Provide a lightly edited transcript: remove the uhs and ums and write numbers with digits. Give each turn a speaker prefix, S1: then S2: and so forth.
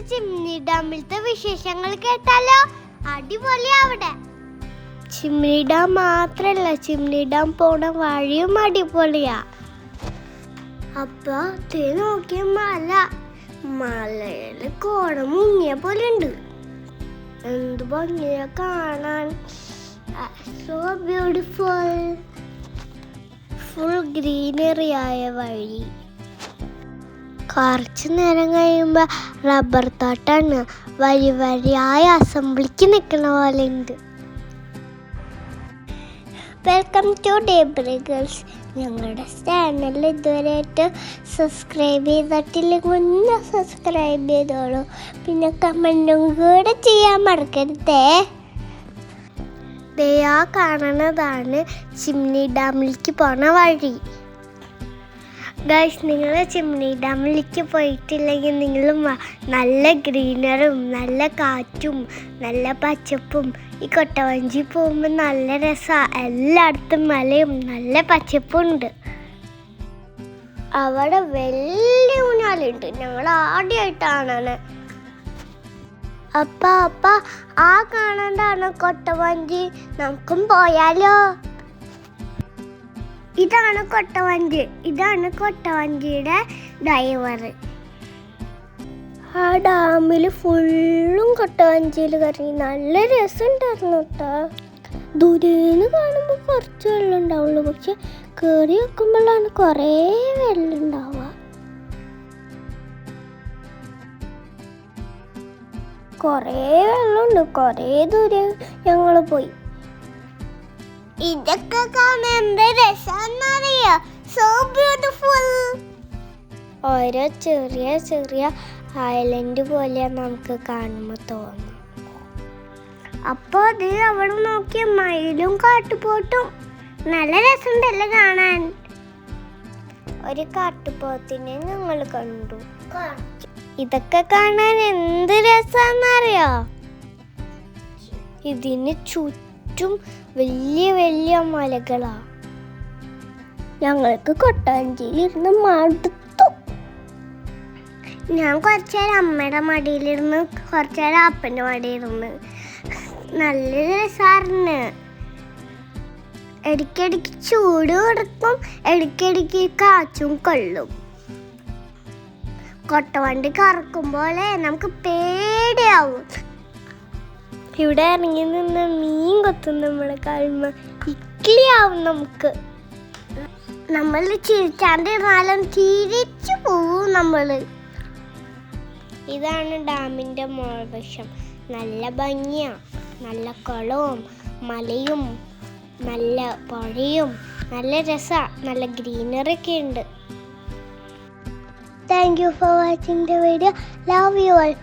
S1: ചിമ്മിനി ഡാമിലത്തെ വിശേഷങ്ങൾ കേട്ടാലോ? അടിപൊളിയാ അവിടെ. ചിമ്മിനി ഡാം മാത്രല്ല, ചിമ്മിനി ഡാം പോണ വഴിയും അടിപൊളിയാ. അപ്പൊ നോക്കിയ മലയില് കോട മുങ്ങിയ പോലെ ഉണ്ട്. എന്ത് ഭംഗിയാ കാണാൻ. So beautiful. ഫുൾ ഗ്രീനറി ആയ വഴി. കുറച്ചു നേരം കഴിയുമ്പോ റബ്ബർ തോട്ടാണ്. വരി വരിയായ അസംബ്ലിക്ക് നിൽക്കുന്ന പോലെ ഉണ്ട്. Welcome to daybreak girls. ഞങ്ങളുടെ ചാനൽ ഇതുവരെയായിട്ട് സബ്സ്ക്രൈബ് ചെയ്തിട്ടില്ലെങ്കിൽ ഒന്ന് സബ്സ്ക്രൈബ് ചെയ്തോളൂ. പിന്നെ കമൻറ്റും കൂടെ ചെയ്യാൻ മറക്കരുതേ. ദയാ കാണുന്നതാണ് ചിമ്മിനി ഡാമിലേക്ക് പോണ വഴി. ഗൈസ്, നിങ്ങൾ ചിമ്മിനി ഡാമിലേക്ക് പോയിട്ടില്ലെങ്കിൽ നിങ്ങൾ നല്ല ഗ്രീനറും നല്ല കാറ്റും നല്ല പച്ചപ്പും. ഈ കൊട്ടവഞ്ചി പോകുമ്പോൾ നല്ല രസമാണ്. എല്ലായിടത്തും മലയും നല്ല പച്ചപ്പുണ്ട്. അവിടെ വലിയ ഊഞ്ഞാലുണ്ട്. ഞങ്ങൾ ആദ്യമായിട്ടാണ്. അപ്പ ആ കാണാണ്ടാണ് കൊട്ടവഞ്ചി. നമുക്കും പോയാലോ? ഇതാണ് കൊട്ടവഞ്ചിയുടെ ഡ്രൈവർ. ആ ഡാമിൽ ഫുള്ളും കൊട്ടവഞ്ചിയിൽ കറങ്ങി. നല്ല രസമുണ്ടായിരുന്നു കേട്ടോ. ദൂരേന്ന് കാണുമ്പോൾ കുറച്ച് വെള്ളം ഉണ്ടാവുള്ളൂ, പക്ഷെ കയറി വെക്കുമ്പോഴാണ് കുറേ വെള്ളം ഉണ്ടാവുക. കുറേ വെള്ളമുണ്ട്. കുറേ ദൂരം ഞങ്ങൾ പോയി. ഇതൊക്കെ കാണാൻ എന്ത് രസമാണെന്നറിയോ? So beautiful. ഓരോ ചെറിയ ചെറിയ ഐലൻഡ് പോലെ നമുക്ക് കാണുമ്പോൾ തോന്നും. അപ്പോൾ അതിൽ അവിടെ നോക്കിയ മയിലും കാട്ടുപോത്തും നല്ല രസമുണ്ടല്ലോ കാണാൻ. ഒരു കാട്ടുപോത്തിനെ ഞങ്ങൾ കണ്ടു. ഇതൊക്കെ കാണാൻ എന്ത് രസമാണെന്നറിയോ? ഇതിന് ചുറ്റും വലിയ വലിയ മലകളാ. ഞങ്ങൾക്ക് കൊട്ടാഞ്ചിയിൽ ഇരുന്ന് മടുത്തു. ഞാൻ കുറച്ചേരം അമ്മയുടെ മടിയിലിരുന്ന് കുറച്ചേരം അപ്പൻ്റെ മടിയിലിരുന്ന്. നല്ല രസമായിരുന്നു. ഇടയ്ക്കിടയ്ക്ക് ചൂട് കൊടുക്കും, ഇടയ്ക്കിടയ്ക്ക് കാറ്റും കൊള്ളും. കൊട്ടവണ്ടി കറക്കുമ്പോലെ നമുക്ക് പേടിയാവും. ഇവിടെ ഇറങ്ങി നിന്ന് മീൻ കൊത്തും നമ്മളെ കാണുമ്പോൾ ഇക്കിളിയാവും നമുക്ക്. നമ്മൾ ചിരിച്ചാണ്ടിരുന്നാലും തിരിച്ചു പോവും നമ്മൾ. ഇതാണ് ഡാമിൻ്റെ മോൾവശം. നല്ല ഭംഗിയാണ്. നല്ല കുളവും മലയും നല്ല പുഴയും നല്ല രസമാണ്. നല്ല ഗ്രീനറി ഒക്കെ ഉണ്ട്. Thank you for watching the video. Love you all.